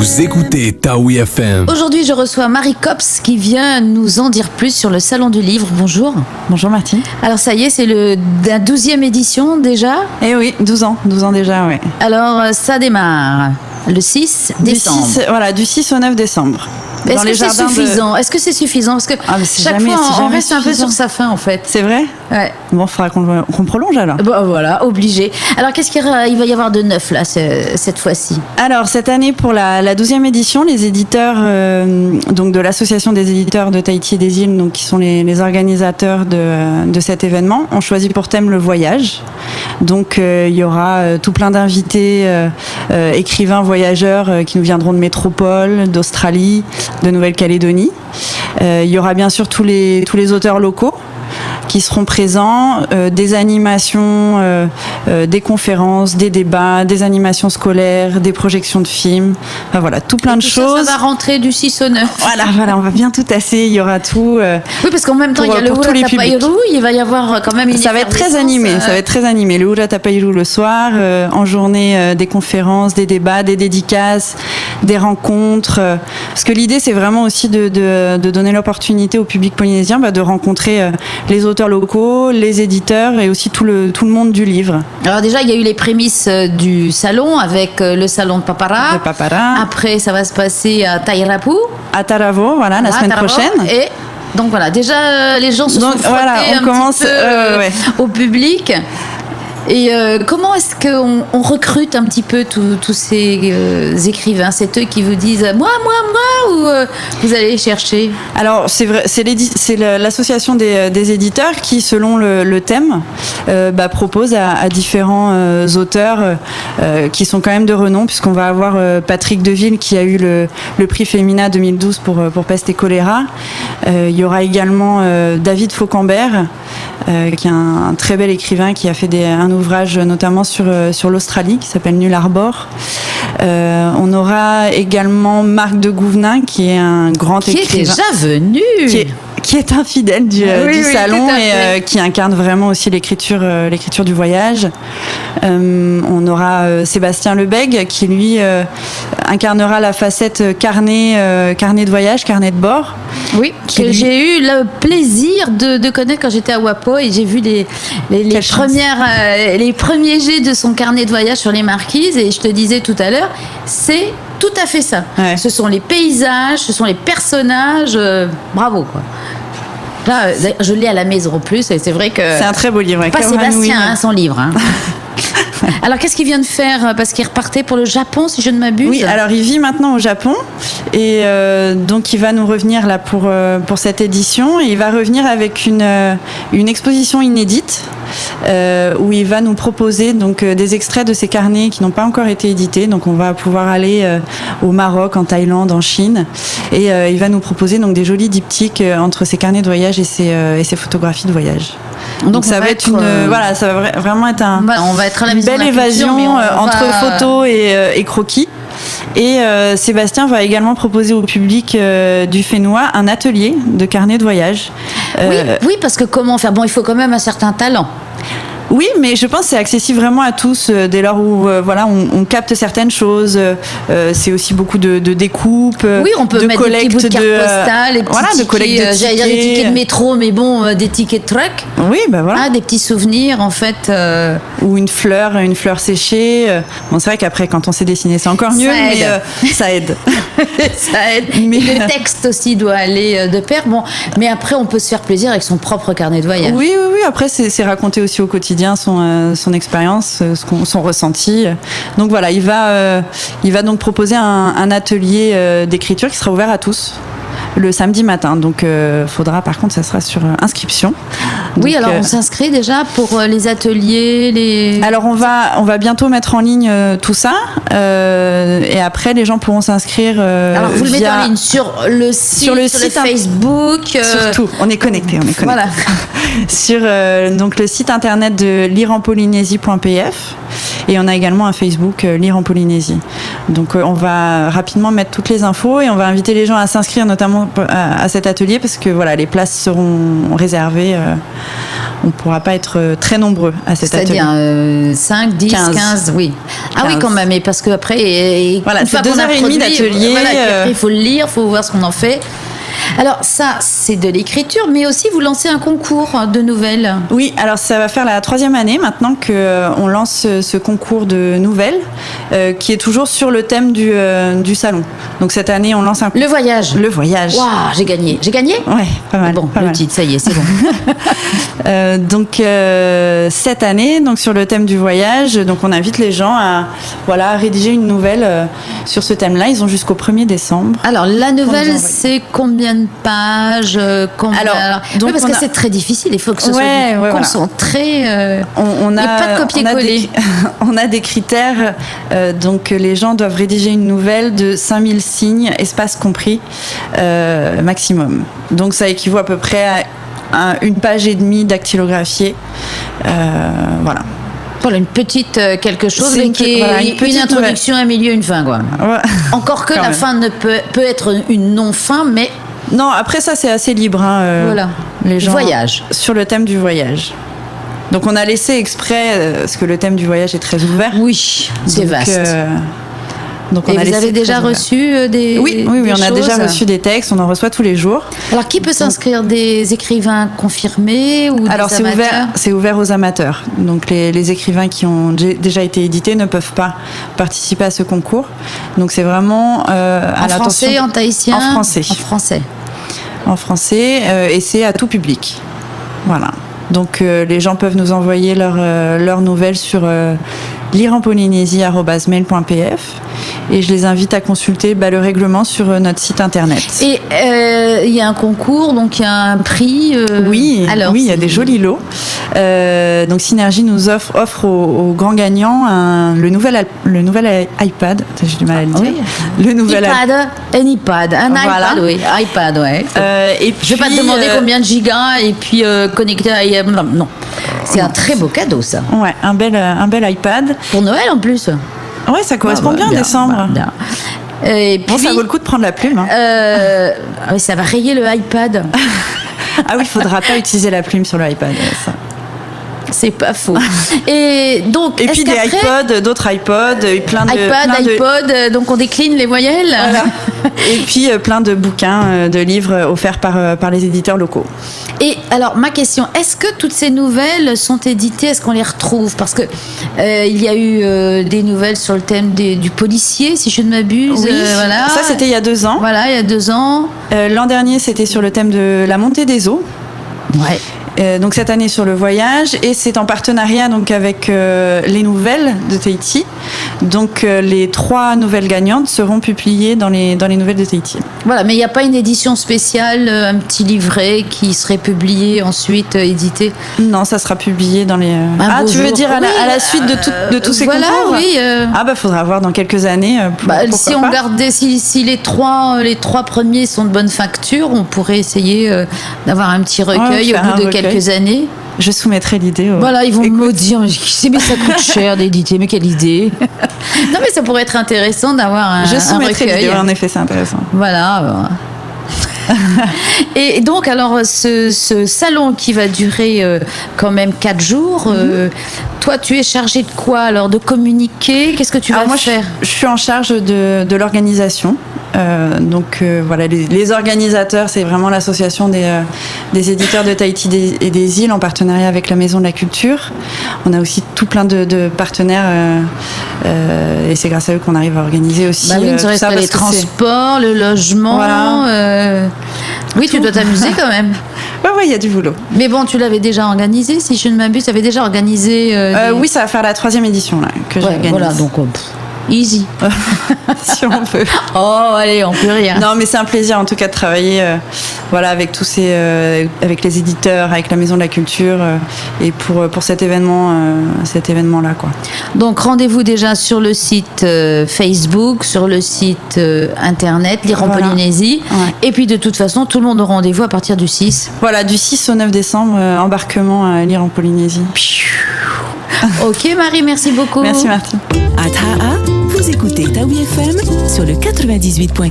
Vous écoutez Taoui FM. Aujourd'hui, je reçois Marie Cops qui vient nous en dire plus sur le Salon du Livre. Bonjour. Bonjour Martine. Alors ça y est, c'est la 12e édition déjà. Eh oui, 12 ans déjà, oui. Alors ça démarre le 6 décembre. Du 6 au 9 décembre. Est-ce que c'est suffisant Est-ce que c'est suffisant? Parce que chaque fois, on reste un peu sur sa faim, en fait. C'est vrai? Ouais. Bon, il faudra qu'on prolonge alors. Bon, voilà, obligé. Alors, qu'est-ce qu'il va y avoir de neuf, là, cette fois-ci? Alors, cette année, pour la 12e édition, les éditeurs donc de l'Association des éditeurs de Tahiti et des îles, donc, qui sont les organisateurs de cet événement, ont choisi pour thème le voyage. Donc, il y aura tout plein d'invités, écrivains, voyageurs, qui nous viendront de métropole, d'Australie, de Nouvelle-Calédonie. Il y aura bien sûr tous les auteurs locaux qui seront présents, des animations, des conférences, des débats, des animations scolaires, des projections de films, enfin, voilà, tout plein de choses. Ça va rentrer du 6 au 9. Voilà, on va bien tout tasser, il y aura tout. Oui, parce qu'en même temps, il y a le Hura Tapairu, il va y avoir quand même une Ça va être très animé, le Hura Tapairu le soir, en journée, des conférences, des débats, des dédicaces, des rencontres, parce que l'idée, c'est vraiment aussi de donner l'opportunité au public polynésien de rencontrer les auteurs locaux, les éditeurs et aussi tout le monde du livre. Alors déjà, il y a eu les prémices du salon avec le salon de Papara. Après, ça va se passer à Tairapu. À Taravo, la semaine prochaine. Et donc voilà, déjà les gens se sont frottés au public. Et comment est-ce qu'on recrute un petit peu tous ces écrivains? C'est eux qui vous disent moi ou vous allez les chercher? Alors c'est vrai, c'est l'association des éditeurs qui, selon le thème, propose à différents auteurs qui sont quand même de renom, puisqu'on va avoir Patrick Deville qui a eu le prix Femina 2012 pour Peste et choléra. Il y aura également David Faucambert, qui est un très bel écrivain qui a fait un ouvrage notamment sur l'Australie qui s'appelle Nul Arbor. On aura également Marc de Gouvenin qui est un grand écrivain. Qui est déjà venu qui est un fidèle du salon et qui incarne vraiment aussi l'écriture du voyage. On aura Sébastien Lebègue qui lui incarnera la facette carnet de voyage, carnet de bord. Oui, que j'ai eu le plaisir de connaître quand j'étais à Wapo et j'ai vu les premiers jets de son carnet de voyage sur les marquises, et je te disais tout à l'heure, c'est tout à fait ça. Ouais. Ce sont les paysages, ce sont les personnages, bravo quoi. Là, je l'ai à la maison en plus et c'est vrai que c'est un très beau livre. Pas Sébastien, son livre. Alors, qu'est-ce qu'il vient de faire? Parce qu'il repartait pour le Japon, si je ne m'abuse. Oui, alors il vit maintenant au Japon et donc il va nous revenir là pour cette édition. Et il va revenir avec une exposition inédite où il va nous proposer donc des extraits de ses carnets qui n'ont pas encore été édités. Donc on va pouvoir aller au Maroc, en Thaïlande, en Chine, et il va nous proposer donc des jolis diptyques entre ses carnets de voyage et ses photographies de voyage. Donc ça va être ça va vraiment être une belle évasion entre photos et croquis. Et Sébastien va également proposer au public du Fénois un atelier de carnet de voyage. Oui, parce que comment faire? Bon, il faut quand même un certain talent. Oui, mais je pense que c'est accessible vraiment à tous dès lors où on capte certaines choses. C'est aussi beaucoup de découpes, oui, on peut de mettre collecte des petits bouts de cartes postales, des petits de collecte de tickets. J'allais dire des tickets de métro, mais bon, des tickets de truck. Oui, des petits souvenirs en fait. Ou une fleur séchée. Bon, c'est vrai qu'après, quand on sait dessiner, c'est encore mieux, ça aide. Ça aide. Mais le texte aussi doit aller de pair. Bon, mais après, on peut se faire plaisir avec son propre carnet de voyage. Oui. Après, c'est raconter aussi au quotidien son expérience, son ressenti. Donc voilà, il va donc proposer un atelier d'écriture qui sera ouvert à tous le samedi matin. Donc faudra, par contre, ça sera sur inscription. Oui, donc, alors on s'inscrit déjà pour les ateliers, Alors on va bientôt mettre en ligne tout ça, et après les gens pourront s'inscrire. Alors vous le mettez en ligne sur le site Facebook. Surtout, on est connecté. Voilà. Sur donc le site internet de lireenpolynésie.pf, et on a également un Facebook Lire en Polynésie. Donc on va rapidement mettre toutes les infos et on va inviter les gens à s'inscrire notamment à cet atelier, parce que les places seront réservées on ne pourra pas être très nombreux à cet atelier. C'est-à-dire 5, 10, 15, oui. 15. Ah oui, quand même, et parce qu'après... Voilà, c'est 2h30 d'atelier. Voilà, après, il faut le lire, il faut voir ce qu'on en fait. Alors ça, c'est de l'écriture, mais aussi vous lancez un concours de nouvelles. Oui, alors ça va faire la 3e année maintenant qu'on lance ce concours de nouvelles qui est toujours sur le thème du salon. Donc cette année, on lance un concours. Le voyage. Le voyage. Waouh, j'ai gagné. J'ai gagné ? Ouais, pas mal. Bon, le titre, ça y est, c'est bon. Donc cette année, donc sur le thème du voyage, donc on invite les gens à rédiger une nouvelle sur ce thème-là. Ils ont jusqu'au 1er décembre. Alors la nouvelle, c'est combien de pages donc parce que c'est très difficile, il faut que ce soit concentré. On a pas de copier-coller. On a des critères, donc les gens doivent rédiger une nouvelle de 5000 signes, espace compris, maximum. Donc ça équivaut à peu près à 1 page et demie dactylographiée. Voilà. Voilà, une petite quelque chose, mais qui est une introduction, un milieu, une fin, quoi. Ouais. Encore que la fin ne peut être une non-fin, mais... Non, après ça, c'est assez libre. Voilà. Les gens, voyage. Sur le thème du voyage. Donc on a laissé exprès, parce que le thème du voyage est très ouvert. Oui, c'est vaste. Donc et vous avez déjà reçu des Oui, on a déjà reçu des textes, on en reçoit tous les jours. Alors qui peut s'inscrire, des écrivains confirmés ou Alors des amateurs ? c'est ouvert aux amateurs. Donc les écrivains qui ont déjà été édités ne peuvent pas participer à ce concours. Donc c'est vraiment en français, en tahitien ? En français. En français, et c'est à tout public. Voilà. Donc les gens peuvent nous envoyer leurs nouvelles sur lireenpolynésie@mail.pf et je les invite à consulter le règlement sur notre site internet. Et il y a un concours, donc il y a un prix. Oui, il y a des jolis lots. Donc Synergie nous offre aux grands gagnants le nouvel iPad. J'ai du mal à le dire. Oui. Le nouvel iPad, un iPad, iPad, oui, iPad, ouais. Et puis, je vais pas te demander combien de gigas et puis connecté à non. C'est un très beau cadeau, ça. Ouais, un bel iPad. Pour Noël en plus. Ouais, ça correspond bien, décembre. Bien. Et puis, ça vaut le coup de prendre la plume. Ça va rayer le iPad. Ah oui, il faudra pas utiliser la plume sur le iPad. Ça. C'est pas faux. Et puis des iPods, d'autres iPods, plein iPod, donc on décline les voyelles. Voilà. Et puis plein de bouquins, de livres offerts par les éditeurs locaux. Et alors ma question, est-ce que toutes ces nouvelles sont éditées ? Est-ce qu'on les retrouve ? Parce que il y a eu des nouvelles sur le thème du policier, si je ne m'abuse. Oui, voilà. Ça c'était il y a 2 ans. Voilà, il y a 2 ans. L'an dernier c'était sur le thème de la montée des eaux. Ouais. Donc cette année sur le voyage, et c'est en partenariat donc avec les nouvelles de Tahiti. Donc les 3 nouvelles gagnantes seront publiées dans les nouvelles de Tahiti. Voilà, mais il n'y a pas une édition spéciale, un petit livret qui serait publié ensuite édité ? Non, ça sera publié dans les. Tu veux dire à la suite de tous ces concours ? Oui. Faudra voir dans quelques années. Si on gardait, si les trois premiers sont de bonne facture, on pourrait essayer d'avoir un petit recueil au bout de quelques années. Je soumettrai l'idée. Voilà, ils vont me dire, mais ça coûte cher d'éditer, mais quelle idée. Non, mais ça pourrait être intéressant d'avoir un recueil. Je soumettrai l'idée, en effet, c'est intéressant. Voilà. Et donc, alors, ce salon qui va durer quand même 4 jours, toi, tu es chargée de quoi alors ? De communiquer ? Qu'est-ce que tu vas faire ? Je suis en charge de l'organisation. Voilà, les organisateurs, c'est vraiment l'association des éditeurs de Tahiti et des îles en partenariat avec la Maison de la Culture. On a aussi tout plein de partenaires et c'est grâce à eux qu'on arrive à organiser aussi ne serait-ce que les transports, le logement. Voilà. Oui, tu dois t'amuser quand même. Oui, il y a du boulot. Mais bon, tu l'avais déjà organisé, si je ne m'abuse, tu avais déjà organisé... Oui, ça va faire la 3e édition là, que j'organise. Voilà, donc... Easy. Si on peut. Oh, allez, on peut rien. Non, mais c'est un plaisir en tout cas de travailler avec tous avec les éditeurs, avec la Maison de la Culture et pour cet événement-là, quoi. Donc, rendez-vous déjà sur le site Facebook, sur le site internet, Lire en Polynésie. Ouais. Et puis, de toute façon, tout le monde a rendez-vous à partir du 6. Voilà, du 6 au 9 décembre, embarquement à Lire en Polynésie. Ok, Marie, merci beaucoup. Merci, Martine. À Taha, vous écoutez Tawi FM sur le 98.4.